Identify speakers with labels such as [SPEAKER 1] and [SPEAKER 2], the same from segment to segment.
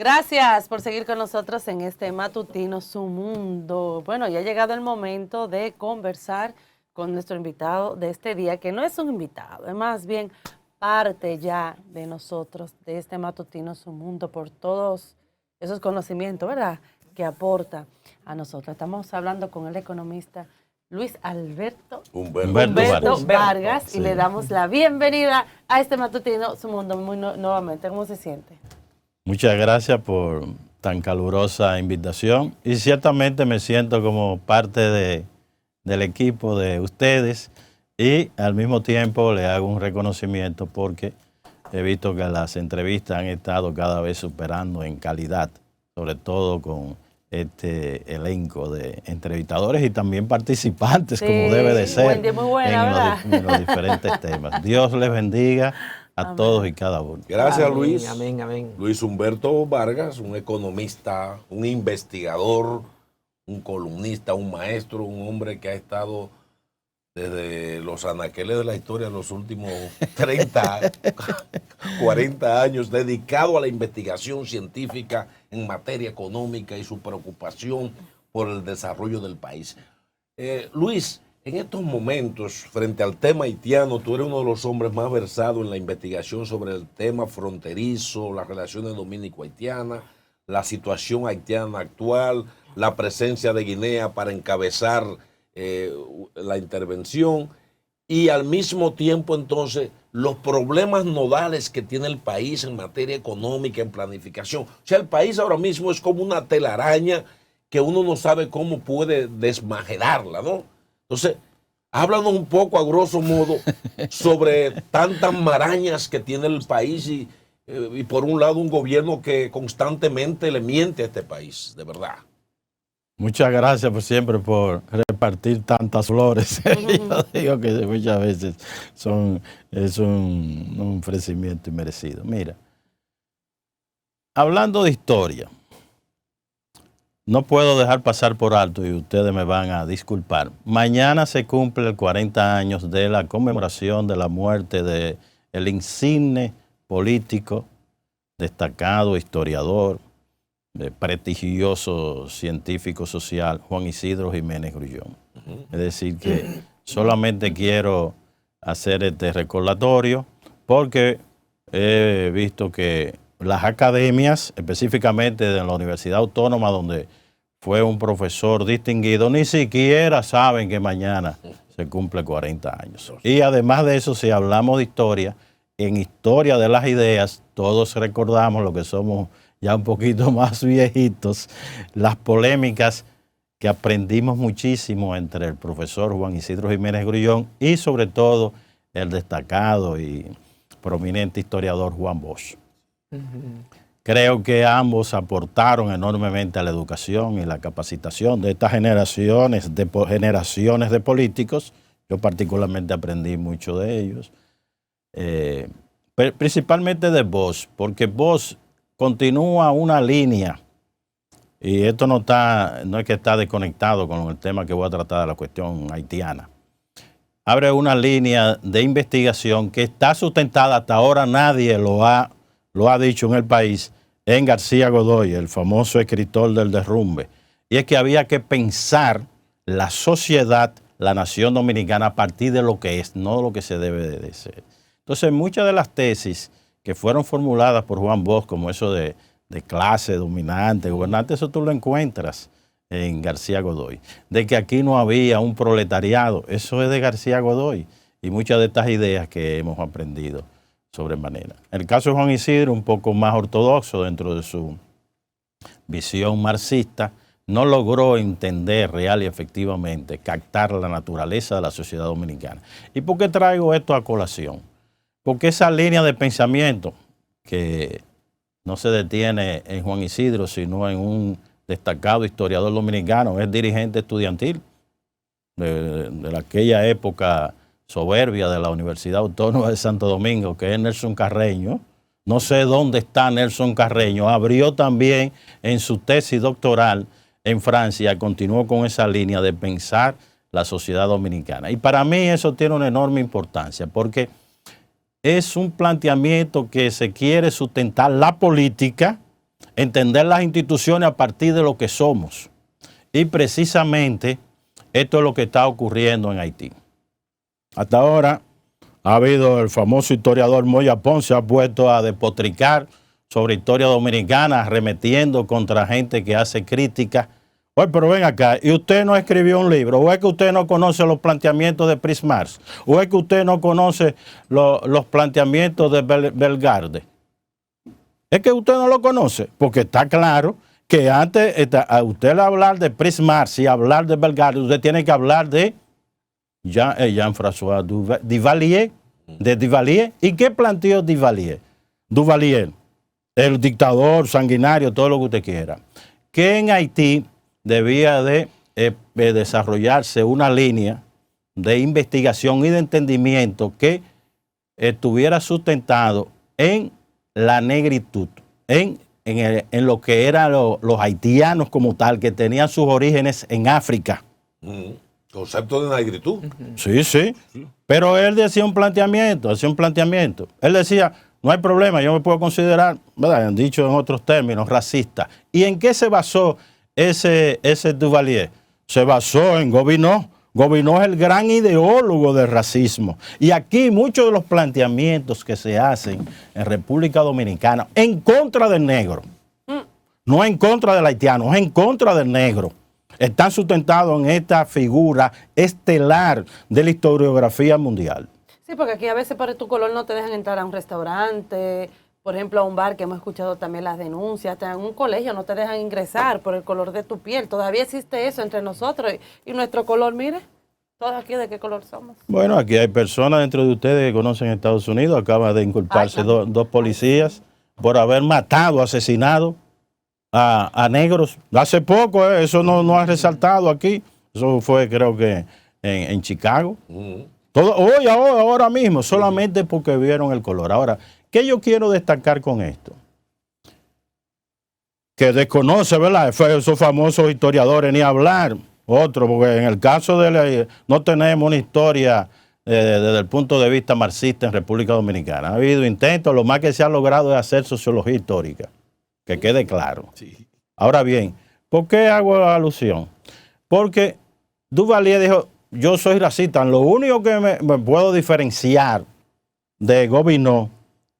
[SPEAKER 1] Gracias por seguir con nosotros en este matutino Su Mundo. Bueno, ya ha llegado el momento de conversar con nuestro invitado de este día, que no es un invitado, es más bien parte ya de nosotros, de este matutino Su Mundo, por todos esos conocimientos, ¿verdad?, que aporta a nosotros. Estamos hablando con el economista Luis Alberto Humberto Vargas sí. Y le damos la bienvenida a este matutino Su Mundo nuevamente. ¿Cómo se siente?
[SPEAKER 2] Muchas gracias por tan calurosa invitación y ciertamente me siento como parte del equipo de ustedes y al mismo tiempo le hago un reconocimiento porque he visto que las entrevistas han estado cada vez superando en calidad, sobre todo con este elenco de entrevistadores y también participantes, sí, como debe de ser en los diferentes temas. Dios les bendiga a amén. Todos y cada uno.
[SPEAKER 3] Gracias, amén, Luis.
[SPEAKER 4] Amén, amén.
[SPEAKER 3] Luis Humberto Vargas, un economista, un investigador, un columnista, un maestro, un hombre que ha estado desde los anaqueles de la historia los últimos 30, 40 años dedicado a la investigación científica en materia económica y su preocupación por el desarrollo del país. Luis, en estos momentos, frente al tema haitiano, tú eres uno de los hombres más versados en la investigación sobre el tema fronterizo, las relaciones dominico-haitianas, la situación haitiana actual, la presencia de Guinea para encabezar la intervención y al mismo tiempo entonces los problemas nodales que tiene el país en materia económica, en planificación. O sea, el país ahora mismo es como una telaraña que uno no sabe cómo puede desmajerarla, ¿no? Entonces, háblanos un poco a grosso modo sobre tantas marañas que tiene el país y por un lado un gobierno que constantemente le miente a este país, de verdad.
[SPEAKER 2] Muchas gracias siempre por repartir tantas flores. Yo digo que muchas veces es un ofrecimiento inmerecido. Mira, hablando de historia, no puedo dejar pasar por alto, y ustedes me van a disculpar. Mañana se cumple 40 años de la conmemoración de la muerte del insigne político, destacado historiador, prestigioso científico social, Juan Isidro Jiménez Grullón. Es decir, que solamente quiero hacer este recordatorio porque he visto que las academias, específicamente de la Universidad Autónoma, donde fue un profesor distinguido, ni siquiera saben que mañana se cumple 40 años. Y además de eso, si hablamos de historia, en historia de las ideas, todos recordamos lo que somos ya un poquito más viejitos, las polémicas que aprendimos muchísimo entre el profesor Juan Isidro Jiménez Grullón y sobre todo el destacado y prominente historiador Juan Bosch. Creo que ambos aportaron enormemente a la educación y la capacitación de estas generaciones de políticos. Yo particularmente aprendí mucho de ellos, principalmente de Bosch, porque Bosch continúa una línea, y esto no es que está desconectado con el tema que voy a tratar de la cuestión haitiana. Abre una línea de investigación que está sustentada, hasta ahora nadie lo ha dicho en el país, en García Godoy, el famoso escritor del derrumbe. Y es que había que pensar la sociedad, la nación dominicana, a partir de lo que es, no de lo que se debe de ser. Entonces, muchas de las tesis que fueron formuladas por Juan Bosch, como eso de clase dominante, gobernante, eso tú lo encuentras en García Godoy. De que aquí no había un proletariado, eso es de García Godoy. Y muchas de estas ideas que hemos aprendido sobremanera. El caso de Juan Isidro, un poco más ortodoxo dentro de su visión marxista, no logró entender real y efectivamente, captar la naturaleza de la sociedad dominicana. ¿Y por qué traigo esto a colación? Porque esa línea de pensamiento que no se detiene en Juan Isidro, sino en un destacado historiador dominicano, es dirigente estudiantil de aquella época soberbia de la Universidad Autónoma de Santo Domingo, que es Nelson Carreño. No sé dónde está Nelson Carreño. Abrió también en su tesis doctoral en Francia, continuó con esa línea de pensar la sociedad dominicana. Y para mí eso tiene una enorme importancia, porque es un planteamiento que se quiere sustentar la política entender las instituciones a partir de lo que somos. Y precisamente esto es lo que está ocurriendo en Haití. Hasta ahora ha habido el famoso historiador Moya Ponce, ha puesto a despotricar sobre historia dominicana, arremetiendo contra gente que hace críticas. Oye, pero ven acá, ¿y usted no escribió un libro? ¿O es que usted no conoce los planteamientos de Prismars? ¿O es que usted no conoce los planteamientos de Bellegarde? Es que usted no lo conoce, porque está claro que antes, a usted hablar de Prismars y hablar de Bellegarde, usted tiene que hablar de Jean-François Duvalier, de Duvalier. ¿Y qué planteó Duvalier? Duvalier, el dictador sanguinario, todo lo que usted quiera, que en Haití debía de desarrollarse una línea de investigación y de entendimiento que estuviera sustentado en la negritud, en lo que eran los haitianos como tal, que tenían sus orígenes en África.
[SPEAKER 3] Concepto de negritud.
[SPEAKER 2] Sí, sí. Pero él decía un planteamiento. Él decía, no hay problema, yo me puedo considerar, ¿verdad? Han dicho en otros términos, racista. ¿Y en qué se basó ese Duvalier? Se basó en Gobineau. Gobineau es el gran ideólogo del racismo. Y aquí muchos de los planteamientos que se hacen en República Dominicana en contra del negro, no en contra del haitiano, es en contra del negro, están sustentados en esta figura estelar de la historiografía mundial.
[SPEAKER 1] Sí, porque aquí a veces por tu color no te dejan entrar a un restaurante, por ejemplo a un bar, que hemos escuchado también las denuncias, hasta en un colegio no te dejan ingresar por el color de tu piel. Todavía existe eso entre nosotros y nuestro color, mire, todos aquí de qué color somos.
[SPEAKER 2] Bueno, aquí hay personas dentro de ustedes que conocen Estados Unidos, acaba de inculparse dos policías por haber matado, asesinado a negros. Hace poco, eso no ha resaltado aquí. Eso fue, creo que, en Chicago. Todo, hoy, ahora mismo, solamente porque vieron el color. Ahora, ¿qué yo quiero destacar con esto? Que desconoce, ¿verdad? Esos famosos historiadores, ni hablar. Otro, porque en el caso de no tenemos una historia desde el punto de vista marxista en República Dominicana. Ha habido intentos, lo más que se ha logrado es hacer sociología histórica. Que quede claro. Sí. Ahora bien, ¿por qué hago la alusión? Porque Duvalier dijo, yo soy racista, lo único que me puedo diferenciar de Gobineau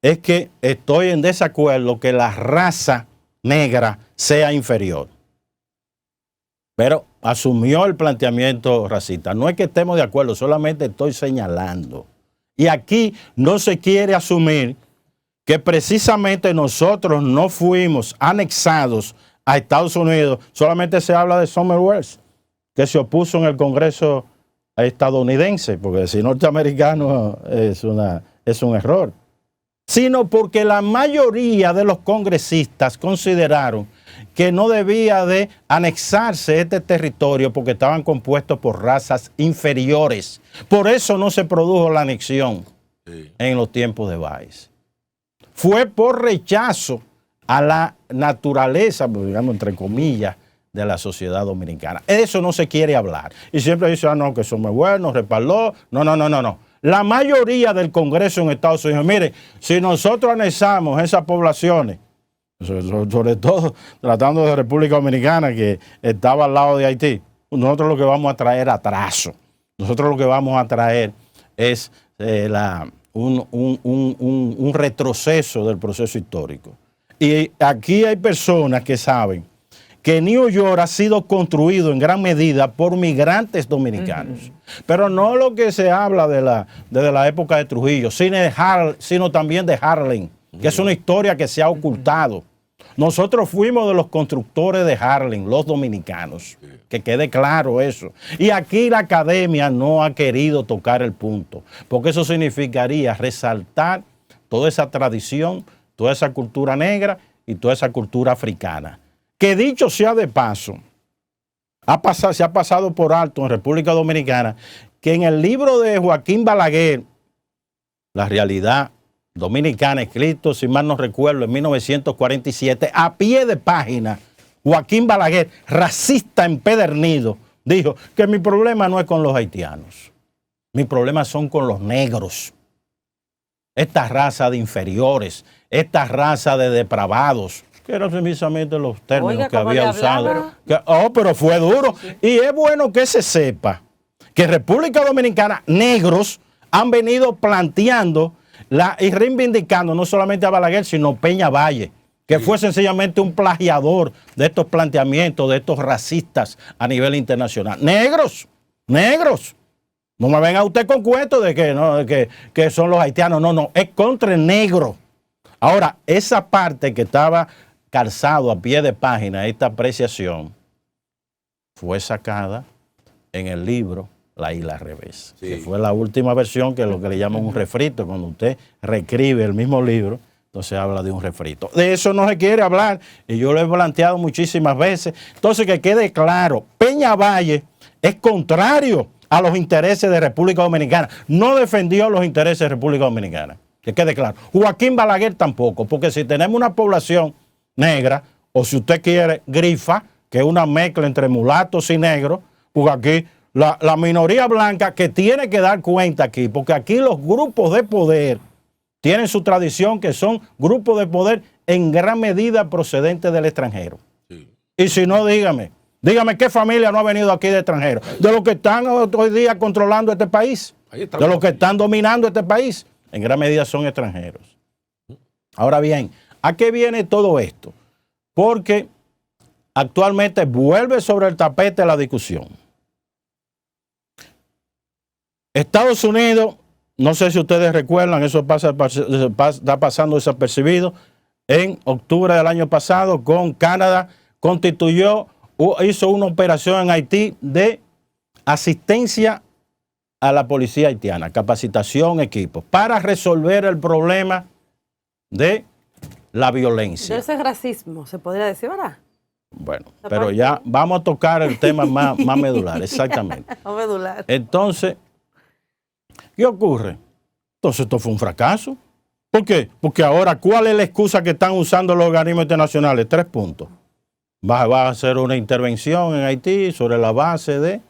[SPEAKER 2] es que estoy en desacuerdo que la raza negra sea inferior. Pero asumió el planteamiento racista. No es que estemos de acuerdo, solamente estoy señalando. Y aquí no se quiere asumir que precisamente nosotros no fuimos anexados a Estados Unidos. Solamente se habla de Somerville, que se opuso en el Congreso estadounidense, porque decir norteamericano es un error. Sino porque la mayoría de los congresistas consideraron que no debía de anexarse este territorio porque estaban compuestos por razas inferiores. Por eso no se produjo la anexión en los tiempos de Báez. Fue por rechazo a la naturaleza, digamos, entre comillas, de la sociedad dominicana. Eso no se quiere hablar. Y siempre dicen, no, que somos buenos, respaldó. No. La mayoría del Congreso en Estados Unidos, mire, si nosotros anexamos esas poblaciones, sobre todo tratando de República Dominicana, que estaba al lado de Haití, nosotros lo que vamos a traer atraso. Nosotros lo que vamos a traer es un retroceso del proceso histórico. Y aquí hay personas que saben que New York ha sido construido en gran medida por migrantes dominicanos. Pero no lo que se habla desde la época de Trujillo, sino también de Harlem, que es una historia que se ha ocultado. Nosotros fuimos de los constructores de Harlem, los dominicanos, que quede claro eso. Y aquí la academia no ha querido tocar el punto, porque eso significaría resaltar toda esa tradición, toda esa cultura negra y toda esa cultura africana. Que dicho sea de paso, se ha pasado por alto en República Dominicana que en el libro de Joaquín Balaguer, La realidad dominicana, escrito, si mal no recuerdo, en 1947, a pie de página, Joaquín Balaguer, racista empedernido, dijo que mi problema no es con los haitianos, mis problemas son con los negros. Esta raza de inferiores, esta raza de depravados, que eran precisamente los términos
[SPEAKER 1] Oiga,
[SPEAKER 2] que
[SPEAKER 1] ¿cómo
[SPEAKER 2] había
[SPEAKER 1] le
[SPEAKER 2] usado.
[SPEAKER 1] hablaba?
[SPEAKER 2] Pero fue duro. Y es bueno que se sepa que en República Dominicana negros han venido planteando y reivindicando no solamente a Balaguer, sino Peña Valle, que fue sencillamente un plagiador de estos planteamientos, de estos racistas a nivel internacional. Negros. No me venga usted con cuentos de que, no, que son los haitianos. No, es contra el negro. Ahora, esa parte que estaba calzado a pie de página, esta apreciación, fue sacada en el libro La Isla al Revés, que fue la última versión, que es lo que le llaman un refrito. Cuando usted reescribe el mismo libro, entonces habla de un refrito. De eso no se quiere hablar, y yo lo he planteado muchísimas veces. Entonces, que quede claro, Peña Valle es contrario a los intereses de República Dominicana. No defendió los intereses de República Dominicana. Que quede claro. Joaquín Balaguer tampoco, porque si tenemos una población negra, o si usted quiere, grifa, que es una mezcla entre mulatos y negros, porque aquí la minoría blanca que tiene que dar cuenta aquí, porque aquí los grupos de poder tienen su tradición, que son grupos de poder en gran medida procedentes del extranjero. Sí. Y si no, dígame qué familia no ha venido aquí de extranjero, de los que están hoy día controlando este país, de los que están dominando este país, en gran medida son extranjeros. Ahora bien, ¿a qué viene todo esto? Porque actualmente vuelve sobre el tapete la discusión. Estados Unidos, no sé si ustedes recuerdan, eso está pasando desapercibido, en octubre del año pasado con Canadá, hizo una operación en Haití de asistencia a la policía haitiana, capacitación, equipos, para resolver el problema de la violencia.
[SPEAKER 1] De ese racismo, se podría decir, ¿verdad?
[SPEAKER 2] Bueno, pero ya vamos a tocar el tema más medular, exactamente.
[SPEAKER 1] Medular.
[SPEAKER 2] Entonces, ¿qué ocurre? Entonces esto fue un fracaso. ¿Por qué? Porque ahora, ¿cuál es la excusa que están usando los organismos internacionales? 3 puntos. Va a hacer una intervención en Haití sobre la base de,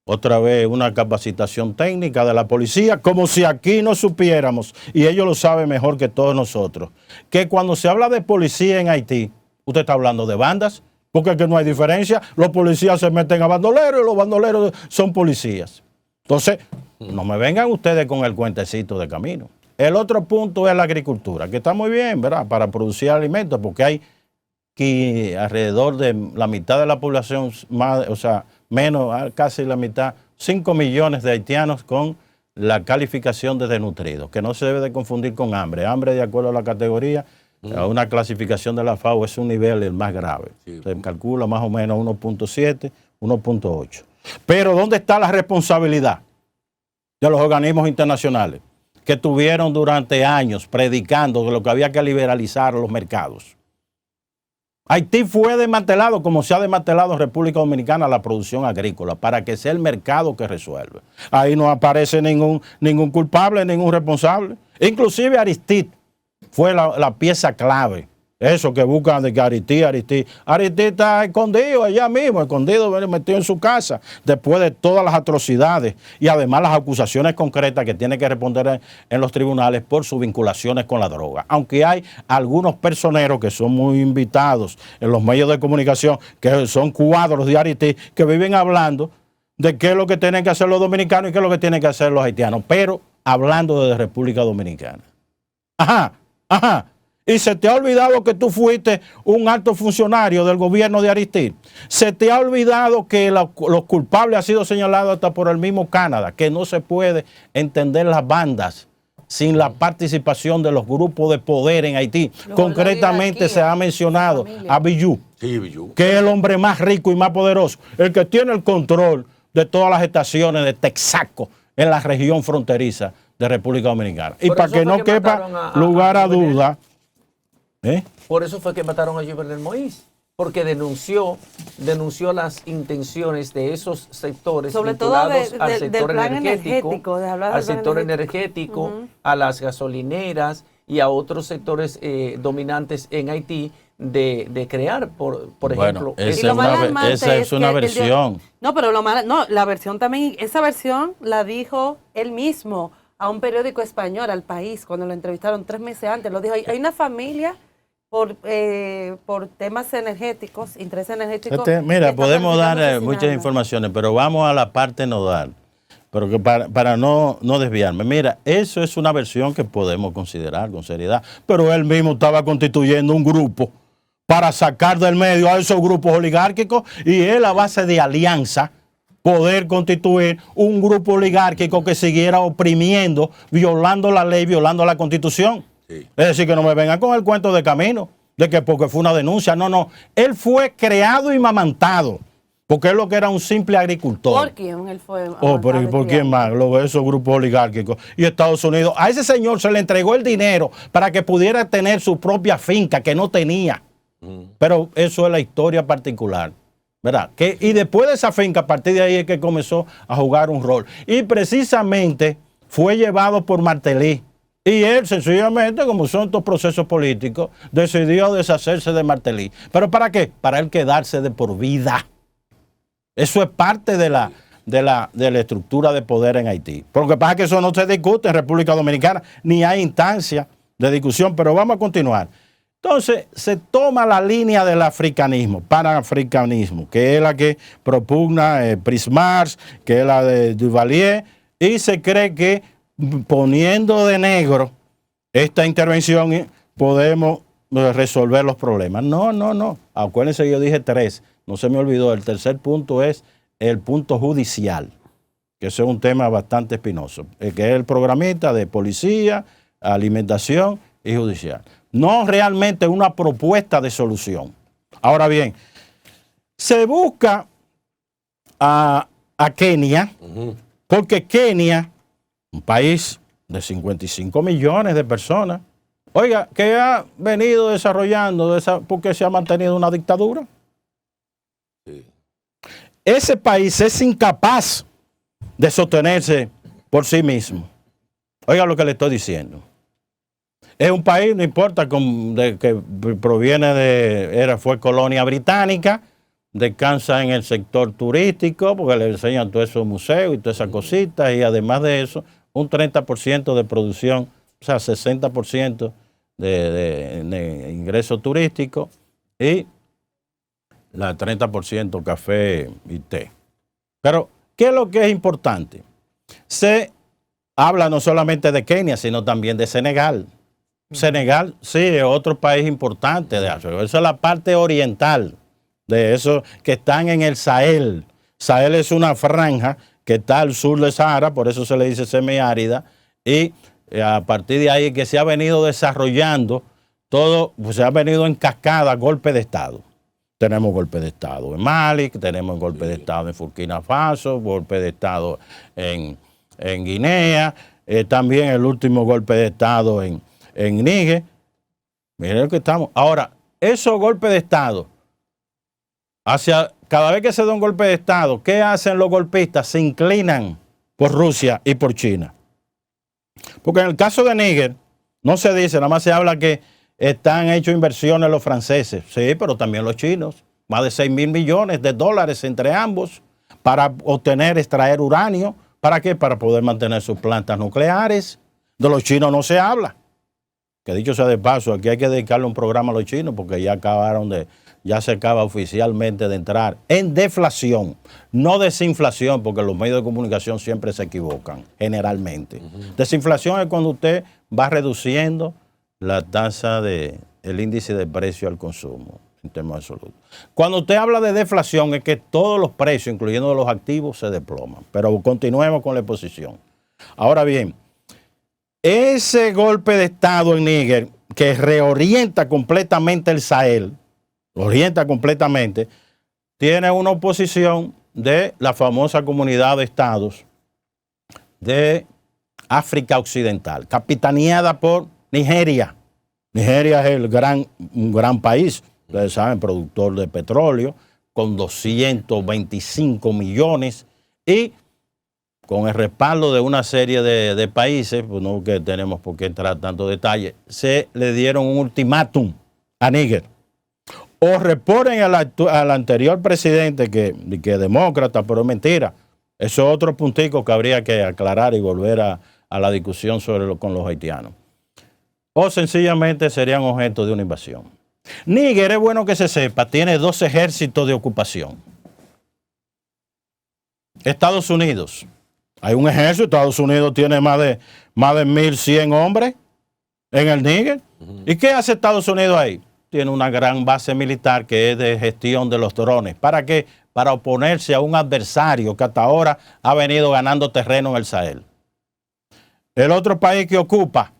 [SPEAKER 2] otra vez, una capacitación técnica de la policía, como si aquí no supiéramos, y ellos lo saben mejor que todos nosotros, que cuando se habla de policía en Haití, usted está hablando de bandas, porque es que no hay diferencia. Los policías se meten a bandoleros y los bandoleros son policías. Entonces, no me vengan ustedes con el cuentecito de camino. El otro punto es la agricultura, que está muy bien, ¿verdad?, para producir alimentos, porque hay que alrededor de la mitad de la población, menos, casi la mitad, 5 millones de haitianos con la calificación de desnutridos, que no se debe de confundir con hambre. Hambre, de acuerdo a la categoría, a una clasificación de la FAO, es un nivel el más grave. Sí. Se calcula más o menos 1.7, 1.8. Pero ¿dónde está la responsabilidad de los organismos internacionales que tuvieron durante años predicando de lo que había que liberalizar los mercados? Haití fue desmantelado como se ha desmantelado en República Dominicana la producción agrícola para que sea el mercado que resuelve. Ahí no aparece ningún culpable, ningún responsable. Inclusive Aristide fue la pieza clave. Eso que buscan de que Aristide está escondido allá mismo, metido en su casa, después de todas las atrocidades y además las acusaciones concretas que tiene que responder en los tribunales por sus vinculaciones con la droga. Aunque hay algunos personeros que son muy invitados en los medios de comunicación, que son cuadros de Aristide, que viven hablando de qué es lo que tienen que hacer los dominicanos y qué es lo que tienen que hacer los haitianos, pero hablando de República Dominicana. Ajá. Y se te ha olvidado que tú fuiste un alto funcionario del gobierno de Aristide. Se te ha olvidado que los culpables han sido señalados hasta por el mismo Canadá, que no se puede entender las bandas sin la participación de los grupos de poder en Haití. Concretamente se ha mencionado a Bijou, que es el hombre más rico y más poderoso, el que tiene el control de todas las estaciones de Texaco en la región fronteriza de República Dominicana. Y para que no quepa lugar a duda...
[SPEAKER 4] Por eso fue que mataron a Jovenel Moïse, porque denunció las intenciones de esos sectores,
[SPEAKER 1] sobre
[SPEAKER 4] vinculados
[SPEAKER 1] todo
[SPEAKER 4] al sector
[SPEAKER 1] energético,
[SPEAKER 4] a las gasolineras y a otros sectores dominantes en Haití de crear, por ejemplo.
[SPEAKER 2] Esa es una versión.
[SPEAKER 1] La versión también, esa versión la dijo él mismo a un periódico español, al País, cuando lo entrevistaron 3 meses antes. Lo dijo, hay una familia por temas energéticos, interés energético.
[SPEAKER 2] Mira, podemos dar muchas
[SPEAKER 1] informaciones,
[SPEAKER 2] informaciones, pero vamos a la parte nodal. Pero que para no desviarme, mira, eso es una versión que podemos considerar con seriedad, pero él mismo estaba constituyendo un grupo para sacar del medio a esos grupos oligárquicos y él a base de alianza poder constituir un grupo oligárquico que siguiera oprimiendo, violando la ley, violando la Constitución. Sí. Es decir, que no me vengan con el cuento de camino, de que porque fue una denuncia, no, él fue creado y mamantado. Porque él lo que era un simple agricultor.
[SPEAKER 1] ¿Por quién él fue?
[SPEAKER 2] ¿Por quién más? Esos grupos oligárquicos. Y Estados Unidos, a ese señor se le entregó el dinero para que pudiera tener su propia finca que no tenía. Pero eso es la historia particular, ¿verdad? Y después de esa finca, a partir de ahí es que comenzó a jugar un rol. Y precisamente fue llevado por Martelly. Y él sencillamente, como son estos procesos políticos, decidió deshacerse de Martelly. ¿Pero para qué? Para él quedarse de por vida. Eso es parte de la estructura de poder en Haití. Pero lo que pasa es que eso no se discute en República Dominicana, ni hay instancia de discusión, pero vamos a continuar. Entonces, se toma la línea del africanismo, panafricanismo, que es la que propugna Prismars, que es la de Duvalier, y se cree que poniendo de negro esta intervención podemos resolver los problemas. No. Acuérdense, yo dije 3. No se me olvidó, el tercer punto es el punto judicial, que ese es un tema bastante espinoso, que es el programita de policía, alimentación y judicial. No realmente una propuesta de solución. Ahora bien, se busca a Kenia, porque Kenia, un país de 55 millones de personas, oiga, que ha venido desarrollando porque se ha mantenido una dictadura. Sí. Ese país es incapaz de sostenerse por sí mismo. Oiga lo que le estoy diciendo. Es un país, no importa, que proviene fue colonia británica, descansa en el sector turístico, porque le enseñan todos esos museos y todas esas cositas, y además de eso, un 30% de producción, o sea, 60% de ingreso turístico y la 30% café y té. Pero, ¿qué es lo que es importante? Se habla no solamente de Kenia, sino también de Senegal. Senegal, sí, es otro país importante de África. Esa es la parte oriental de eso que están en el Sahel. Sahel es una franja que está al sur de Sahara, por eso se le dice semiárida, y a partir de ahí que se ha venido desarrollando todo, pues se ha venido en cascada, golpe de Estado. Tenemos golpe de Estado en Mali, tenemos golpe de Estado en Burkina Faso, golpe de Estado en Guinea, también el último golpe de Estado en Níger. Miren lo que estamos. Ahora, esos golpes de Estado, cada vez que se da un golpe de Estado, ¿qué hacen los golpistas? Se inclinan por Rusia y por China. Porque en el caso de Níger, no se dice, nada más se habla que están hechos inversiones los franceses, sí, pero también los chinos, más de 6.000 millones de dólares entre ambos para extraer uranio. ¿Para qué? Para poder mantener sus plantas nucleares. De los chinos no se habla. Que dicho sea de paso, aquí hay que dedicarle un programa a los chinos porque ya se acaba oficialmente de entrar en deflación, no desinflación, porque los medios de comunicación siempre se equivocan, generalmente. Desinflación es cuando usted va reduciendo la tasa el índice de precio al consumo en términos absolutos. Cuando usted habla de deflación es que todos los precios, incluyendo los activos, se desploman. Pero continuemos con la exposición. Ahora bien, ese golpe de Estado en Níger que reorienta completamente el Sahel, tiene una oposición de la famosa comunidad de estados de África Occidental, capitaneada por Nigeria. Nigeria es un gran país, ustedes saben, productor de petróleo, con 225 millones y con el respaldo de una serie de países, pues no que tenemos por qué entrar tanto detalle, se le dieron un ultimátum a Níger. O reponen al anterior presidente, que es demócrata, pero es mentira. Eso es otro puntico que habría que aclarar y volver a la discusión con los haitianos. O sencillamente serían objeto de una invasión. Níger, es bueno que se sepa, tiene 2 ejércitos de ocupación. Estados Unidos, hay un ejército, Estados Unidos tiene más de 1.100 hombres en el Níger. ¿Y qué hace Estados Unidos ahí? Tiene una gran base militar que es de gestión de los drones. ¿Para qué? Para oponerse a un adversario que hasta ahora ha venido ganando terreno en el Sahel. El otro país que ocupa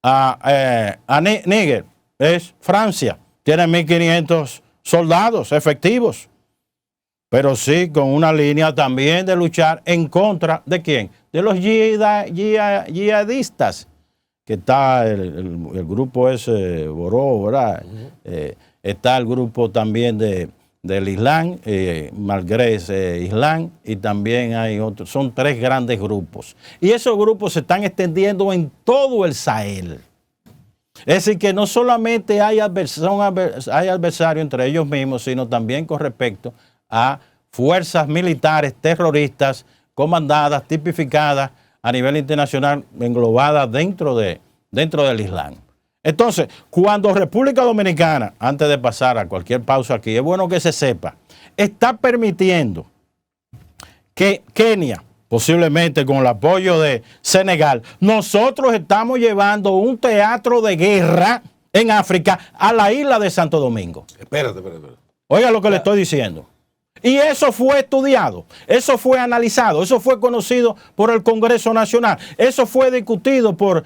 [SPEAKER 2] a Níger es Francia. Tiene 1.500 soldados efectivos. Pero sí con una línea también de luchar en contra ¿de quién? De los yihadistas. Que está el grupo ese, Boró, ¿verdad? Está el grupo también del Islam, Malgrés Islam, y también hay otros. Son 3 grandes grupos. Y esos grupos se están extendiendo en todo el Sahel. Es decir, que no solamente hay adversarios entre ellos mismos, sino también con respecto a fuerzas militares terroristas comandadas, tipificadas a nivel internacional, englobadas dentro del Islam. Entonces, cuando República Dominicana, antes de pasar a cualquier pausa aquí, es bueno que se sepa, está permitiendo que Kenia, posiblemente con el apoyo de Senegal, nosotros estamos llevando un teatro de guerra en África a la isla de Santo Domingo.
[SPEAKER 3] Espérate.
[SPEAKER 2] Oiga lo que le estoy diciendo. Y eso fue estudiado, eso fue analizado, eso fue conocido por el Congreso Nacional, eso fue discutido por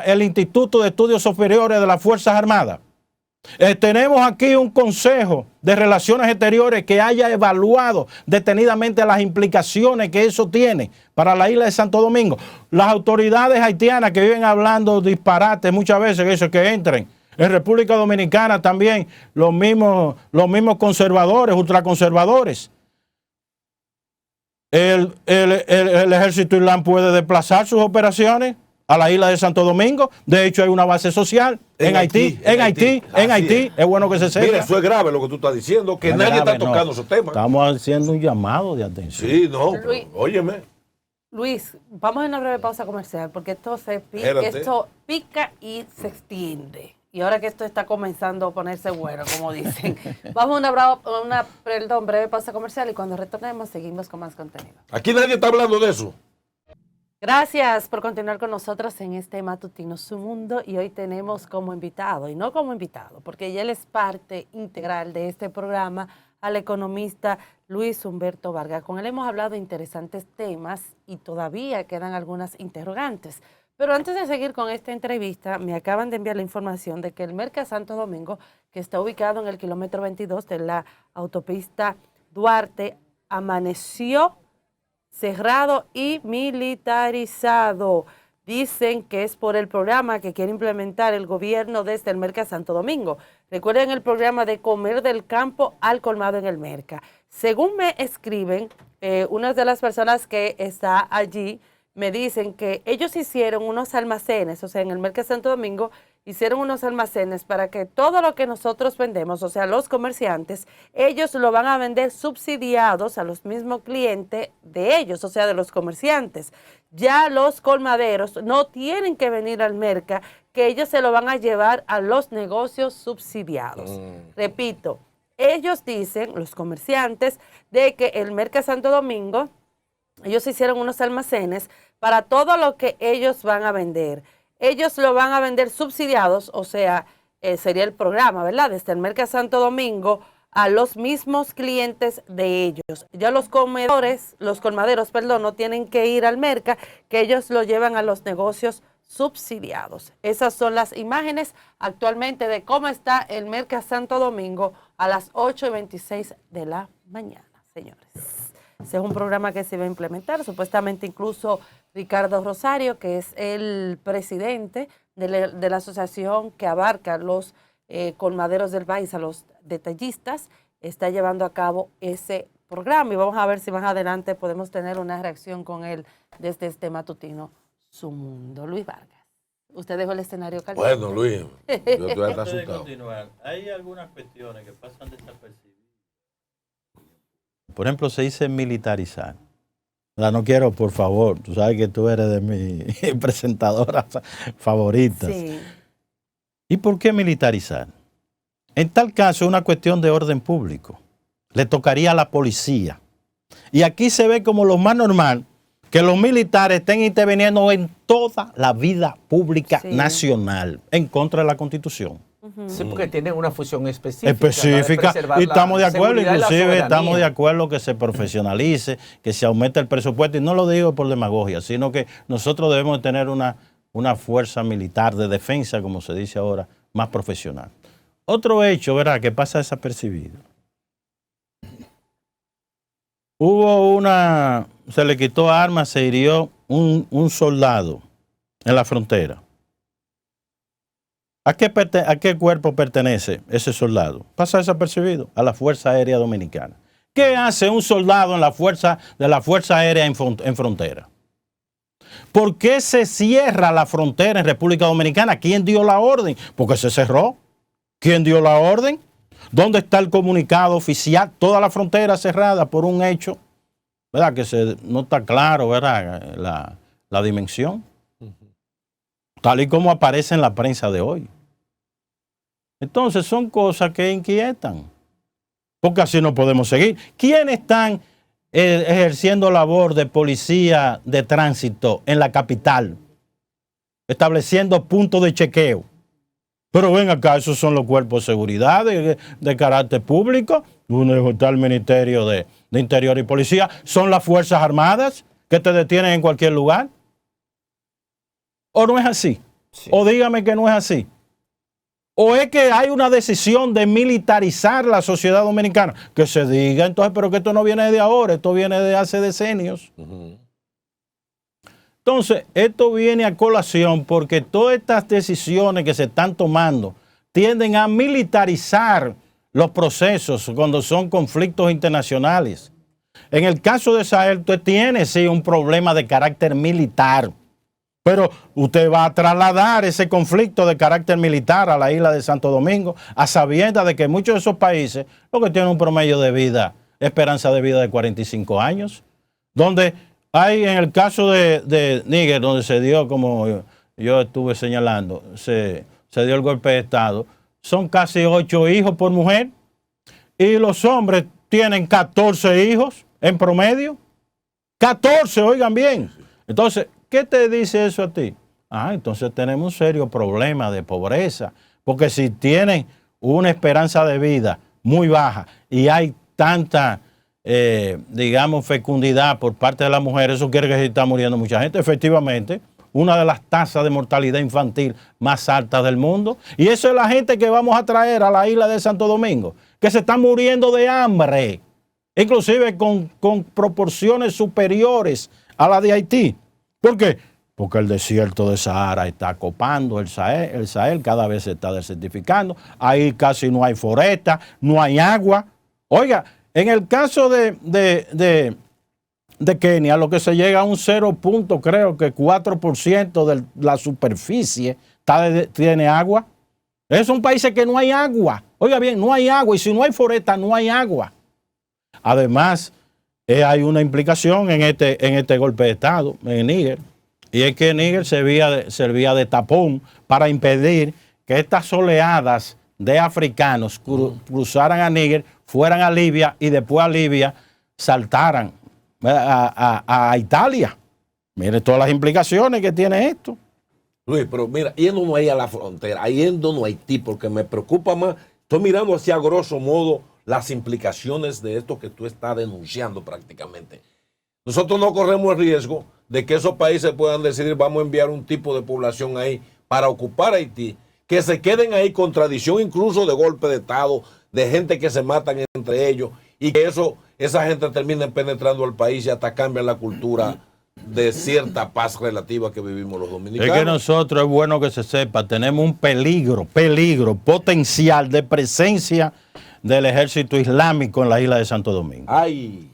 [SPEAKER 2] el Instituto de Estudios Superiores de las Fuerzas Armadas. Tenemos aquí un Consejo de Relaciones Exteriores que haya evaluado detenidamente las implicaciones que eso tiene para la isla de Santo Domingo. Las autoridades haitianas que viven hablando disparates muchas veces, eso que entren. En República Dominicana también los mismos conservadores, ultraconservadores. El ejército islam puede desplazar sus operaciones a la isla de Santo Domingo. De hecho, hay una base social en Haití. Es bueno que se sepa.
[SPEAKER 3] Mira, eso es grave lo que tú estás diciendo, que nadie está tocando esos temas.
[SPEAKER 2] Estamos haciendo un llamado de atención.
[SPEAKER 3] Sí, no, óyeme.
[SPEAKER 1] Luis, vamos a una breve pausa comercial porque esto pica y se extiende. Y ahora que esto está comenzando a ponerse bueno, como dicen. Vamos a una breve pausa comercial y cuando retornemos seguimos con más contenido.
[SPEAKER 3] Aquí nadie está hablando de eso.
[SPEAKER 1] Gracias por continuar con nosotros en este matutino Su Mundo, y hoy tenemos como invitado, y no como invitado, porque ya él es parte integral de este programa, al economista Luis Humberto Vargas. Con él hemos hablado de interesantes temas y todavía quedan algunas interrogantes. Pero antes de seguir con esta entrevista, me acaban de enviar la información de que el Merca Santo Domingo, que está ubicado en el kilómetro 22 de la autopista Duarte, amaneció cerrado y militarizado. Dicen que es por el programa que quiere implementar el gobierno desde el Merca Santo Domingo. Recuerden el programa de comer del campo al colmado en el Merca. Según me escriben, una de las personas que está allí, me dicen que ellos hicieron unos almacenes, o sea, en el Merca Santo Domingo, hicieron unos almacenes para que todo lo que nosotros vendemos, o sea, los comerciantes, ellos lo van a vender subsidiados a los mismos clientes de ellos, o sea, de los comerciantes. Ya los colmaderos no tienen que venir al Merca, que ellos se lo van a llevar a los negocios subsidiados. Repito, ellos dicen, los comerciantes, de que el Merca Santo Domingo, ellos hicieron unos almacenes para todo lo que ellos van a vender. Ellos lo van a vender subsidiados, o sea, sería el programa, ¿verdad? Desde el Merca Santo Domingo a los mismos clientes de ellos. Ya los colmaderos, no tienen que ir al Merca, que ellos lo llevan a los negocios subsidiados. Esas son las imágenes actualmente de cómo está el Merca Santo Domingo a las 8:26 de la mañana, señores. Ese es un programa que se va a implementar, supuestamente incluso Ricardo Rosario, que es el presidente de la asociación que abarca los colmaderos del país, a los detallistas, está llevando a cabo ese programa y vamos a ver si más adelante podemos tener una reacción con él desde este matutino Su Mundo. Luis Vargas, usted dejó el escenario caliente.
[SPEAKER 3] Bueno, Luis, yo estoy asustado.
[SPEAKER 2] Hay algunas cuestiones que pasan desapercibidas. Por ejemplo, se dice militarizar. No quiero, por favor, tú sabes que tú eres de mis presentadoras favoritas.
[SPEAKER 1] Sí.
[SPEAKER 2] ¿Y por qué militarizar? En tal caso es una cuestión de orden público. Le tocaría a la policía. Y aquí se ve como lo más normal que los militares estén interviniendo en toda la vida pública nacional en contra de la Constitución.
[SPEAKER 4] Sí, porque tienen una función específica.
[SPEAKER 2] Y estamos de acuerdo, inclusive estamos de acuerdo que se profesionalice, que se aumente el presupuesto, y no lo digo por demagogia, sino que nosotros debemos tener una fuerza militar de defensa, como se dice ahora, más profesional. Otro hecho, ¿verdad?, que pasa desapercibido. Se le quitó armas, se hirió un soldado en la frontera. ¿A qué cuerpo pertenece ese soldado? Pasa desapercibido, a la Fuerza Aérea Dominicana. ¿Qué hace un soldado en la Fuerza Aérea en frontera? ¿Por qué se cierra la frontera en República Dominicana? ¿Quién dio la orden? Porque se cerró. ¿Quién dio la orden? ¿Dónde está el comunicado oficial? Toda la frontera cerrada por un hecho, ¿verdad?, que no está claro, ¿verdad?, la dimensión. Tal y como aparece en la prensa de hoy. Entonces son cosas que inquietan, porque así no podemos seguir. ¿Quiénes están ejerciendo labor de policía de tránsito en la capital? Estableciendo puntos de chequeo. Pero ven acá, esos son los cuerpos de seguridad de carácter público. Uno está el Ministerio de Interior y Policía. Son las Fuerzas Armadas que te detienen en cualquier lugar. ¿O no es así? Sí. O dígame que no es así. ¿O es que hay una decisión de militarizar la sociedad dominicana? Que se diga entonces, pero que esto no viene de ahora, esto viene de hace decenios. Entonces, esto viene a colación porque todas estas decisiones que se están tomando tienden a militarizar los procesos cuando son conflictos internacionales. En el caso de Sahel, usted tiene, sí, un problema de carácter militar. Pero usted va a trasladar ese conflicto de carácter militar a la isla de Santo Domingo, a sabiendas de que muchos de esos países, lo que tienen un promedio de vida, esperanza de vida de 45 años, donde hay, en el caso de Níger, donde se dio, como yo estuve señalando, se dio el golpe de Estado, son casi 8 hijos por mujer, y los hombres tienen 14 hijos en promedio. 14, oigan bien. Entonces, ¿qué te dice eso a ti? Entonces tenemos un serio problema de pobreza, porque si tienen una esperanza de vida muy baja y hay tanta, digamos, fecundidad por parte de la mujer, eso quiere decir que se está muriendo mucha gente. Efectivamente, una de las tasas de mortalidad infantil más altas del mundo. Y eso es la gente que vamos a traer a la isla de Santo Domingo, que se están muriendo de hambre, inclusive con proporciones superiores a la de Haití. ¿Por qué? Porque el desierto de Sahara está copando el Sahel cada vez se está desertificando. Ahí casi no hay foresta, no hay agua. Oiga, en el caso de Kenia, lo que se llega a un 0.4% de la superficie tiene agua. Son países que no hay agua. Oiga bien, no hay agua. Y si no hay foresta, no hay agua. Además, hay una implicación en este golpe de Estado en Níger, y es que Níger servía de tapón para impedir que estas oleadas de africanos cruzaran a Níger, fueran a Libia y después a Libia saltaran a Italia. Mire todas las implicaciones que tiene esto.
[SPEAKER 3] Luis, pero mira, yéndonos ahí a la frontera, yéndonos a Haití, porque me preocupa más, estoy mirando así a grosso modo las implicaciones de esto que tú estás denunciando prácticamente. Nosotros no corremos el riesgo de que esos países puedan decidir vamos a enviar un tipo de población ahí para ocupar Haití, que se queden ahí con tradición incluso de golpe de Estado, de gente que se matan entre ellos y que esa gente termine penetrando al país y hasta cambian la cultura de cierta paz relativa que vivimos los dominicanos.
[SPEAKER 2] Es que nosotros, es bueno que se sepa, tenemos un peligro potencial de presencia del ejército islámico en la isla de Santo Domingo.
[SPEAKER 3] Ay,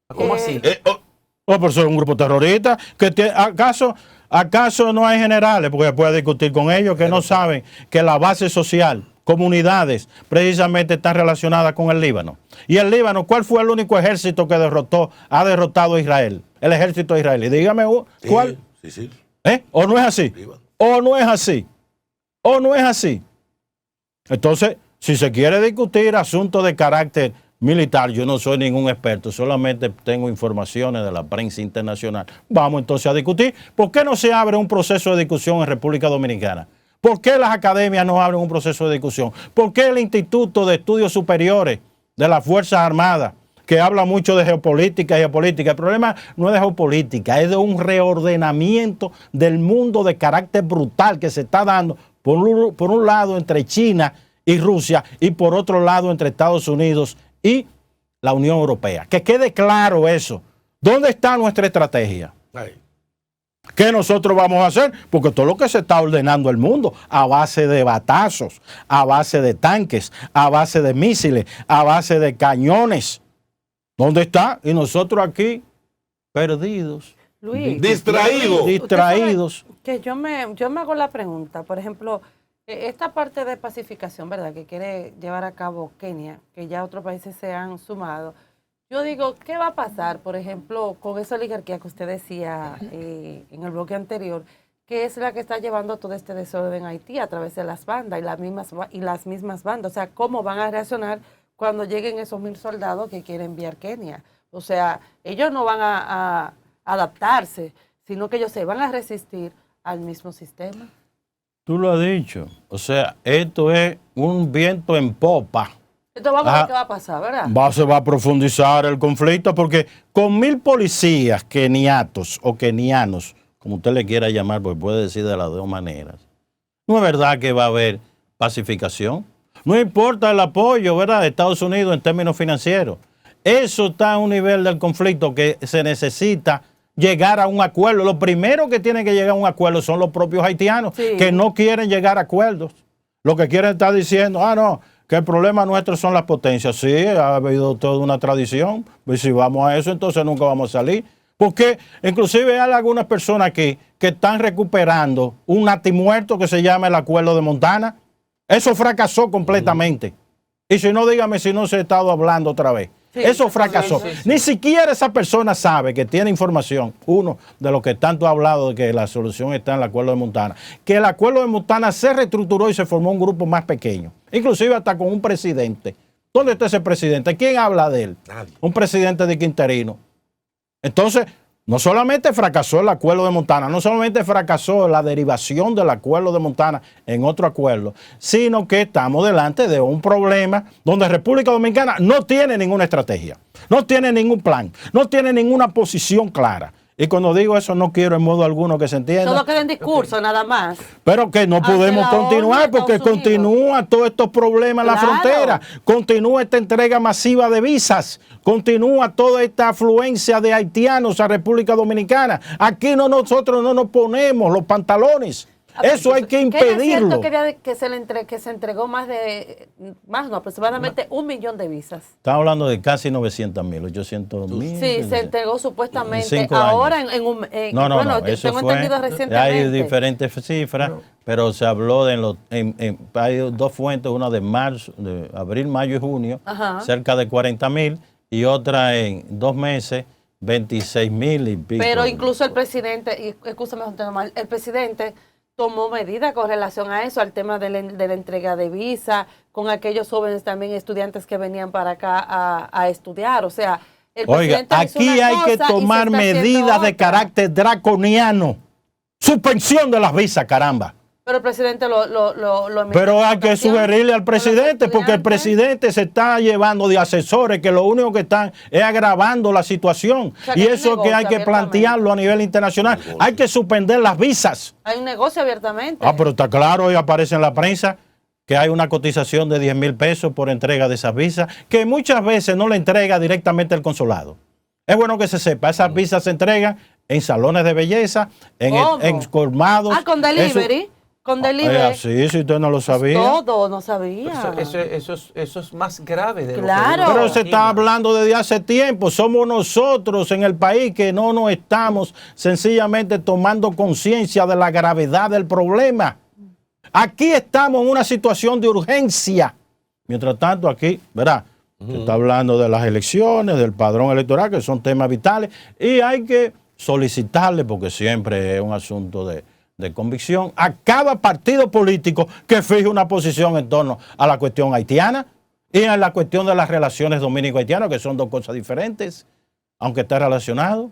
[SPEAKER 4] ¿cómo así?
[SPEAKER 2] Pero es un grupo terrorista. ¿Acaso no hay generales? Porque se puede discutir con ellos que no saben que la base social, comunidades, precisamente están relacionadas con el Líbano. Y el Líbano, ¿cuál fue el único ejército que ha derrotado a Israel? El ejército israelí. Dígame, ¿cuál?
[SPEAKER 3] Sí.
[SPEAKER 2] ¿O no es así? ¿O no es así? ¿O no es así? Entonces, Si se quiere discutir asuntos de carácter militar, yo no soy ningún experto, solamente tengo informaciones de la prensa internacional. Vamos entonces a discutir. ¿Por qué no se abre un proceso de discusión en República Dominicana? ¿Por qué las academias no abren un proceso de discusión? ¿Por qué el Instituto de Estudios Superiores de las Fuerzas Armadas, que habla mucho de geopolítica y geopolítica? El problema no es de geopolítica, es de un reordenamiento del mundo de carácter brutal que se está dando, por un lado entre China y Rusia, y por otro lado entre Estados Unidos y la Unión Europea. Que quede claro eso. ¿Dónde está nuestra estrategia?
[SPEAKER 3] Ay.
[SPEAKER 2] ¿Qué nosotros vamos a hacer? Porque todo lo que se está ordenando el mundo, a base de batazos, a base de tanques, a base de misiles, a base de cañones. ¿Dónde está? Y nosotros aquí, perdidos.
[SPEAKER 1] Luis,
[SPEAKER 3] Distraídos.
[SPEAKER 2] Distraídos.
[SPEAKER 1] que yo me hago la pregunta, por ejemplo, esta parte de pacificación, ¿verdad?, que quiere llevar a cabo Kenia, que ya otros países se han sumado. Yo digo, ¿qué va a pasar, por ejemplo, con esa oligarquía que usted decía en el bloque anterior, que es la que está llevando todo este desorden en Haití a través de las bandas y las mismas bandas? O sea, ¿cómo van a reaccionar cuando lleguen esos 1,000 soldados que quiere enviar Kenia? O sea, ellos no van a adaptarse, sino que ellos se van a resistir al mismo sistema.
[SPEAKER 2] Tú lo has dicho. O sea, esto es un viento en popa.
[SPEAKER 1] Entonces vamos a ver qué va a pasar, ¿verdad?
[SPEAKER 2] Se va a profundizar el conflicto porque con 1,000 policías keniatos o kenianos, como usted le quiera llamar, pues puede decir de las dos maneras, no es verdad que va a haber pacificación. No importa el apoyo, ¿verdad?, de Estados Unidos en términos financieros. Eso está a un nivel del conflicto que se necesita llegar a un acuerdo. Lo primero que tienen que llegar a un acuerdo son los propios haitianos,
[SPEAKER 1] sí,
[SPEAKER 2] que no quieren llegar a acuerdos. Lo que quieren estar diciendo, no, que el problema nuestro son las potencias. Sí, ha habido toda una tradición. Pues si vamos a eso, entonces nunca vamos a salir. Porque inclusive hay algunas personas aquí que están recuperando un natimuerto que se llama el Acuerdo de Montana. Eso fracasó completamente. Y si no, dígame si no se ha estado hablando otra vez. Sí, eso fracasó. Sí. Ni siquiera esa persona sabe que tiene información, uno de los que tanto ha hablado de que la solución está en el Acuerdo de Montana, que el Acuerdo de Montana se reestructuró y se formó un grupo más pequeño, inclusive hasta con un presidente. ¿Dónde está ese presidente? ¿Quién habla de él? Nadie. Un presidente de interino. Entonces, no solamente fracasó el Acuerdo de Montana, no solamente fracasó la derivación del Acuerdo de Montana en otro acuerdo, sino que estamos delante de un problema donde República Dominicana no tiene ninguna estrategia, no tiene ningún plan, no tiene ninguna posición clara. Y cuando digo eso no quiero en modo alguno que se entienda.
[SPEAKER 1] Solo queda en discurso, nada más.
[SPEAKER 2] Pero que no podemos continuar porque continúa todos estos problemas en la frontera, continúa esta entrega masiva de visas, continúa toda esta afluencia de haitianos a República Dominicana. Aquí nosotros no nos ponemos los pantalones. Eso hay que impedirlo.
[SPEAKER 1] ¿Es cierto que se entregó aproximadamente 1 millón de visas?
[SPEAKER 2] Estamos hablando de casi 900,000, 800,000.
[SPEAKER 1] Sí, se entregó supuestamente ahora en un...
[SPEAKER 2] No, eso
[SPEAKER 1] tengo
[SPEAKER 2] fue,
[SPEAKER 1] entendido recientemente.
[SPEAKER 2] Hay diferentes cifras, pero se habló hay dos fuentes, una de abril, mayo y junio, cerca de 40,000, y otra en 2 meses, 26,000 y pico.
[SPEAKER 1] Pero incluso el presidente, el presidente tomó medidas con relación a eso, al tema de la entrega de visa, con aquellos jóvenes también estudiantes que venían para acá a estudiar. O sea, el presidente
[SPEAKER 2] aquí hay que tomar medidas de carácter draconiano. Suspensión de las visas, caramba.
[SPEAKER 1] Pero el presidente lo
[SPEAKER 2] Pero hay que sugerirle al presidente, porque el presidente se está llevando de asesores que lo único que están es agravando la situación. O sea, y eso es que hay que plantearlo a nivel internacional. Hay que suspender las visas.
[SPEAKER 1] Hay un negocio abiertamente.
[SPEAKER 2] Pero está claro, hoy aparece en la prensa que hay una cotización de 10,000 pesos por entrega de esas visas, que muchas veces no le entrega directamente el consulado. Es bueno que se sepa, esas visas se entregan en salones de belleza, en colmados.
[SPEAKER 1] Con delivery. Con delivery.
[SPEAKER 2] Sí, si usted no lo sabía.
[SPEAKER 1] Todo, no sabía.
[SPEAKER 4] Eso es más grave de
[SPEAKER 1] claro.
[SPEAKER 4] lo que
[SPEAKER 2] Pero se está hablando desde hace tiempo. Somos nosotros en el país que no nos estamos sencillamente tomando conciencia de la gravedad del problema. Aquí estamos en una situación de urgencia. Mientras tanto, aquí, ¿verdad? Se está hablando de las elecciones, del padrón electoral, que son temas vitales, y hay que solicitarle, porque siempre es un asunto de de convicción a cada partido político que fije una posición en torno a la cuestión haitiana y a la cuestión de las relaciones dominico-haitianas, que son dos cosas diferentes, aunque está relacionado.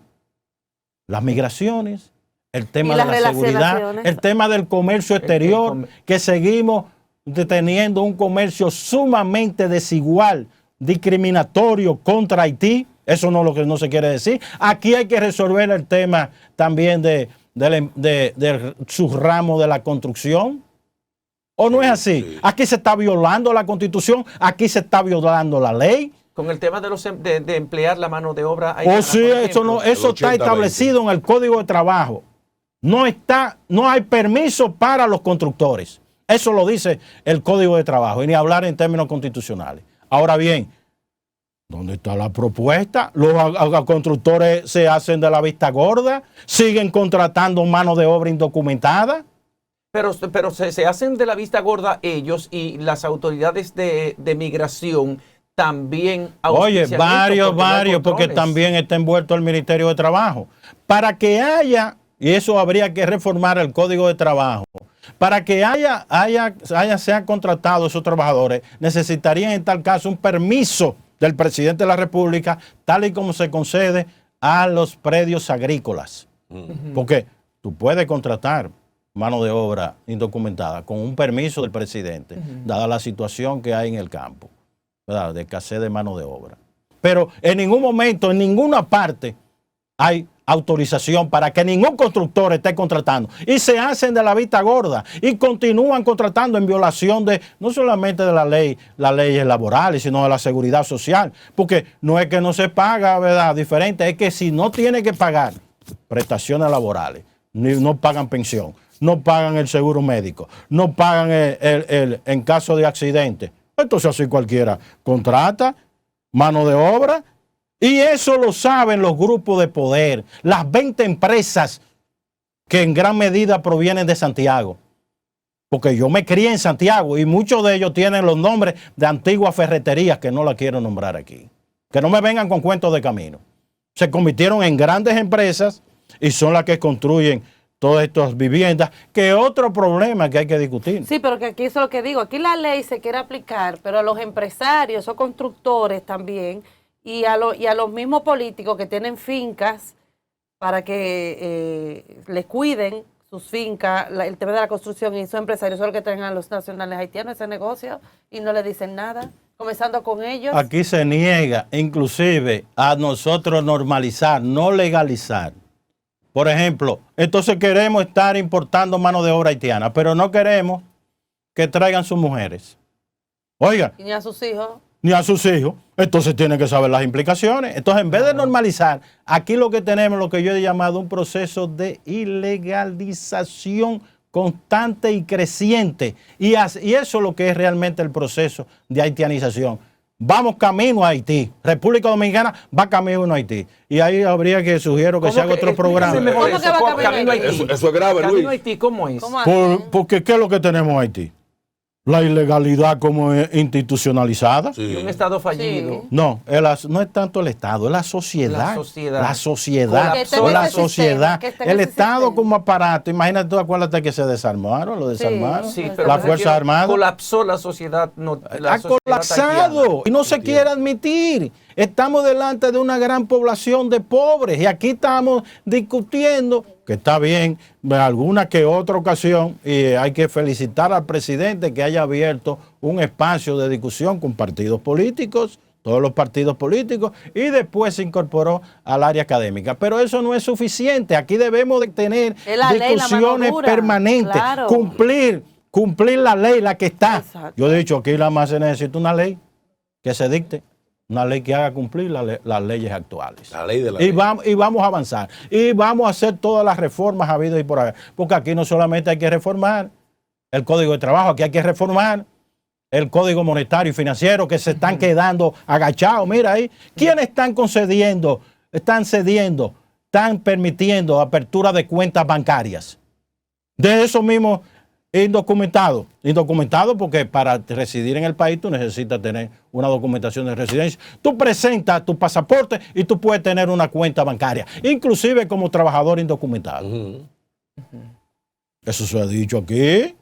[SPEAKER 2] Las migraciones, el tema de la seguridad, el tema del comercio exterior, que seguimos teniendo un comercio sumamente desigual, discriminatorio contra Haití. Eso no es lo que no se quiere decir. Aquí hay que resolver el tema también de su ramo de la construcción. ¿O no es así? Sí. Aquí se está violando la Constitución, aquí se está violando la ley.
[SPEAKER 4] Con el tema de emplear la mano de obra.
[SPEAKER 2] Sí, eso está establecido en el Código de Trabajo. No hay permiso para los constructores. Eso lo dice el Código de Trabajo, y ni hablar en términos constitucionales. Ahora bien, ¿dónde está la propuesta? Los constructores se hacen de la vista gorda, siguen contratando mano de obra indocumentada.
[SPEAKER 4] Pero se hacen de la vista gorda ellos, y las autoridades de migración también.
[SPEAKER 2] Oye, varios, porque también está envuelto el Ministerio de Trabajo. Para que haya, y eso habría que reformar el Código de Trabajo, para que sean contratados esos trabajadores, necesitarían en tal caso un permiso del presidente de la República, tal y como se concede a los predios agrícolas. Porque tú puedes contratar mano de obra indocumentada con un permiso del presidente, dada la situación que hay en el campo, ¿verdad?, de escasez de mano de obra. Pero en ningún momento, en ninguna parte, hay autorización para que ningún constructor esté contratando. Y se hacen de la vista gorda y continúan contratando en violación de no solamente de las leyes laborales, sino de la seguridad social. Porque no es que no se paga, ¿verdad?, diferente, es que si no tiene que pagar prestaciones laborales, no pagan pensión, no pagan el seguro médico, no pagan en caso de accidente, entonces así cualquiera contrata mano de obra. Y eso lo saben los grupos de poder, las 20 empresas que en gran medida provienen de Santiago. Porque yo me crié en Santiago y muchos de ellos tienen los nombres de antiguas ferreterías que no la quiero nombrar aquí. Que no me vengan con cuentos de camino. Se convirtieron en grandes empresas y son las que construyen todas estas viviendas, que es otro problema que hay que discutir.
[SPEAKER 1] Sí, pero que aquí eso es lo que digo. Aquí la ley se quiere aplicar, pero a los empresarios o constructores también, y a los mismos políticos que tienen fincas para que les cuiden sus fincas, el tema de la construcción, y esos empresarios son los que traen a los nacionales haitianos ese negocio y no le dicen nada, comenzando con ellos.
[SPEAKER 2] Aquí se niega inclusive a nosotros normalizar, no legalizar. Por ejemplo, entonces queremos estar importando mano de obra haitiana, pero no queremos que traigan sus mujeres. Oiga.
[SPEAKER 1] Y ni a sus hijos.
[SPEAKER 2] Ni a sus hijos. Entonces tienen que saber las implicaciones. Entonces, en vez de normalizar, aquí lo que tenemos, lo que yo he llamado un proceso de ilegalización constante y creciente. Y eso es lo que es realmente el proceso de haitianización. Vamos camino a Haití. República Dominicana va camino a Haití. Y ahí habría que sugiero que se haga otro programa.
[SPEAKER 3] Eso es grave, Luis.
[SPEAKER 4] ¿Camino a Haití cómo es?
[SPEAKER 2] Porque ¿qué es lo que tenemos en Haití? La ilegalidad como es institucionalizada.
[SPEAKER 4] Sí. Y un Estado fallido.
[SPEAKER 2] Sí. No es tanto el Estado, es la sociedad. La sociedad. El Estado sistema como aparato. Imagínate, tú acuérdate que se desarmaron, lo desarmaron.
[SPEAKER 4] Sí, pero
[SPEAKER 2] las Fuerzas Armadas.
[SPEAKER 4] Colapsó la sociedad.
[SPEAKER 2] Ha colapsado y no se quiere admitir. Estamos delante de una gran población de pobres y aquí estamos discutiendo, que está bien, en alguna que otra ocasión, y hay que felicitar al presidente que haya abierto un espacio de discusión con partidos políticos, todos los partidos políticos, y después se incorporó al área académica. Pero eso no es suficiente. Aquí debemos de tener discusiones permanentes, claro. cumplir la ley, la que está. Exacto. Yo he dicho, aquí nada más se necesita una ley que se dicte. Una ley que haga cumplir las leyes actuales.
[SPEAKER 3] La ley de la
[SPEAKER 2] ley. Y vamos a avanzar. Y vamos a hacer todas las reformas habidas y por haber. Porque aquí no solamente hay que reformar el Código de Trabajo, aquí hay que reformar el Código Monetario y Financiero, que se están quedando agachados. Mira ahí. ¿Quiénes están concediendo, están cediendo, están permitiendo apertura de cuentas bancarias? De esos mismos indocumentados. Indocumentados porque para residir en el país tú necesitas tener una documentación de residencia. Tú presentas tu pasaporte y tú puedes tener una cuenta bancaria, inclusive como trabajador indocumentado. Eso se ha dicho aquí.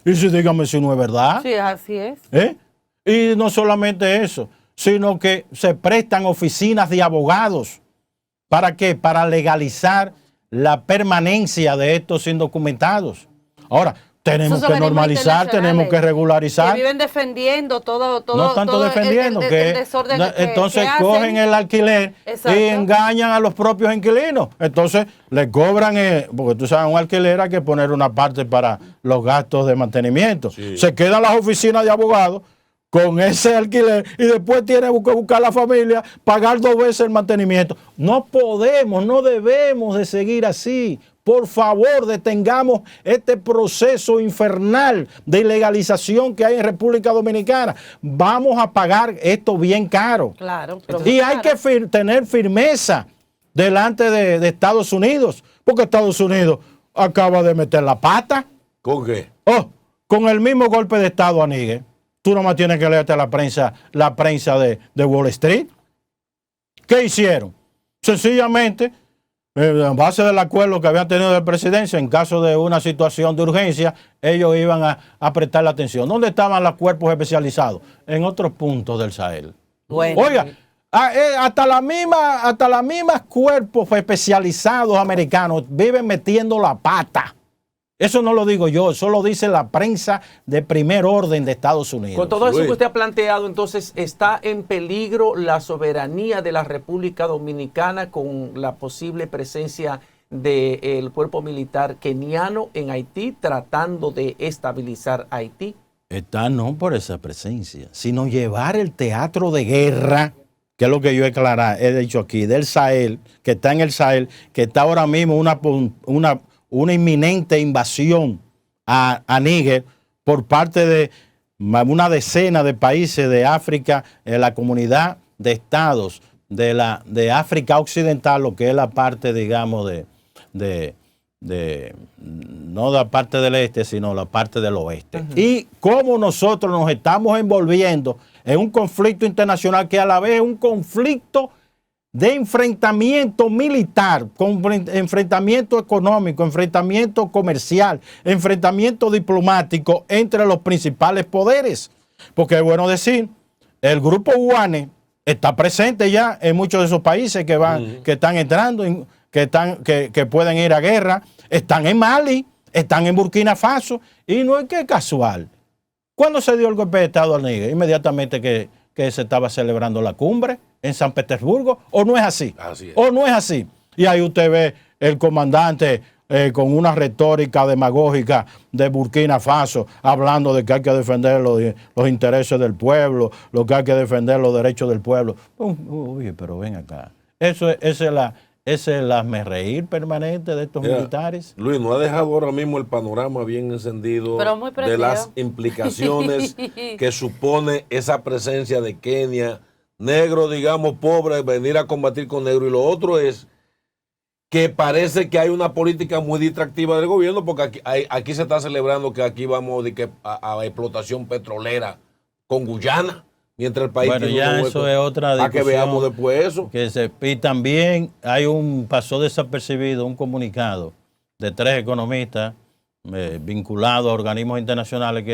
[SPEAKER 2] Y si dígame si no es verdad.
[SPEAKER 1] Sí, así es.
[SPEAKER 2] Y no solamente eso, sino que se prestan oficinas de abogados. ¿Para qué? Para legalizar la permanencia de estos indocumentados. Ahora, tenemos que normalizar, tenemos que regularizar.
[SPEAKER 1] Que viven defendiendo todo
[SPEAKER 2] no tanto
[SPEAKER 1] todo
[SPEAKER 2] defendiendo,
[SPEAKER 1] el
[SPEAKER 2] que
[SPEAKER 1] desorden
[SPEAKER 2] entonces
[SPEAKER 1] que
[SPEAKER 2] cogen
[SPEAKER 1] hacen.
[SPEAKER 2] el alquiler.
[SPEAKER 1] Exacto.
[SPEAKER 2] Y engañan a los propios inquilinos. Entonces le cobran, porque tú sabes, un alquiler hay que poner una parte para los gastos de mantenimiento.
[SPEAKER 3] Sí.
[SPEAKER 2] Se quedan las oficinas de abogados con ese alquiler y después tiene que buscar la familia, pagar 2 veces el mantenimiento. No podemos, no debemos de seguir así. Por favor, detengamos este proceso infernal de ilegalización que hay en República Dominicana. Vamos a pagar esto bien caro.
[SPEAKER 1] Claro.
[SPEAKER 2] Y hay que tener firmeza delante de Estados Unidos, porque Estados Unidos acaba de meter la pata.
[SPEAKER 3] ¿Con qué?
[SPEAKER 2] Con el mismo golpe de Estado a Níger. Tú nomás tienes que leerte la prensa de Wall Street. ¿Qué hicieron? Sencillamente, en base del acuerdo que habían tenido de presidencia, en caso de una situación de urgencia, ellos iban a prestar la atención. ¿Dónde estaban los cuerpos especializados? En otros puntos del Sahel.
[SPEAKER 1] Bueno.
[SPEAKER 2] Oiga, hasta las mismas cuerpos especializados americanos viven metiendo la pata. Eso no lo digo yo, eso lo dice la prensa de primer orden de Estados Unidos.
[SPEAKER 4] Con todo eso que usted ha planteado, entonces, ¿está en peligro la soberanía de la República Dominicana con la posible presencia del cuerpo militar keniano en Haití tratando de estabilizar Haití?
[SPEAKER 2] Está no por esa presencia, sino llevar el teatro de guerra, que es lo que yo he dicho aquí, del Sahel, que está en el Sahel, que está ahora mismo una inminente invasión a Níger por parte de una decena de países de África, la comunidad de estados de África Occidental, lo que es la parte, digamos, no la parte del este, sino la parte del oeste. Y cómo nosotros nos estamos envolviendo en un conflicto internacional que a la vez es un conflicto de enfrentamiento militar, enfrentamiento económico, enfrentamiento comercial, enfrentamiento diplomático entre los principales poderes. Porque es bueno decir, el grupo UANE está presente ya en muchos de esos países que están entrando, que pueden ir a guerra, están en Mali, están en Burkina Faso, y no es que es casual. ¿Cuándo se dio el golpe de Estado al Níger? Inmediatamente que se estaba celebrando la cumbre en San Petersburgo, ¿o no es así?
[SPEAKER 3] Así es.
[SPEAKER 2] ¿O no es así? Y ahí usted ve el comandante con una retórica demagógica de Burkina Faso, hablando de que hay que defender los intereses del pueblo, lo que hay que defender los derechos del pueblo. Oye, pero ven acá. Esa es el hazmerreír permanente de estos militares.
[SPEAKER 3] Luis, no ha dejado ahora mismo el panorama bien encendido de las implicaciones que supone esa presencia de Kenia, negro, digamos, pobre, venir a combatir con negro. Y lo otro es que parece que hay una política muy distractiva del gobierno, porque aquí se está celebrando que aquí vamos a explotación petrolera con Guyana. Mientras el país
[SPEAKER 2] bueno, ya eso es otra discusión.
[SPEAKER 3] A que veamos después eso.
[SPEAKER 2] Y también pasó desapercibido un comunicado de 3 economistas vinculados a organismos internacionales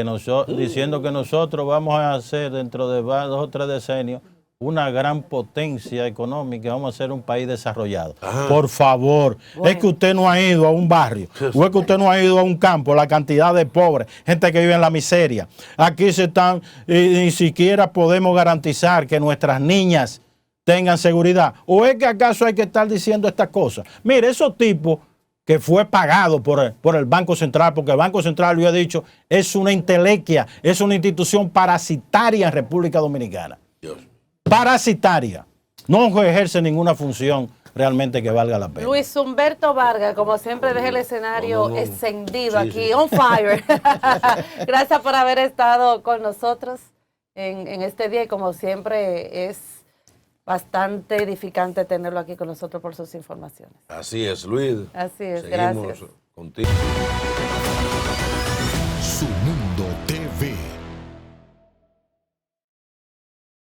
[SPEAKER 2] diciendo que nosotros vamos a hacer dentro de 2 o 3 decenios una gran potencia económica, vamos a ser un país desarrollado. Ajá. Por favor, bueno. Es que usted no ha ido a un barrio, o es que usted no ha ido a un campo, la cantidad de pobres, gente que vive en la miseria. Aquí ni siquiera podemos garantizar que nuestras niñas tengan seguridad. ¿O es que acaso hay que estar diciendo estas cosas? Mire, esos tipos que fue pagado por el Banco Central, porque el Banco Central, yo he dicho, es una entelequia, es una institución parasitaria en República Dominicana. Dios. Parasitaria, no ejerce ninguna función realmente que valga la pena.
[SPEAKER 1] Luis Humberto Vargas, como siempre, deja el escenario encendido aquí, on fire. Gracias por haber estado con nosotros en este día y como siempre es bastante edificante tenerlo aquí con nosotros por sus informaciones.
[SPEAKER 3] Así es, Luis.
[SPEAKER 1] Así es,
[SPEAKER 3] seguimos
[SPEAKER 1] gracias.
[SPEAKER 3] Contigo.
[SPEAKER 5] Su Mundo TV.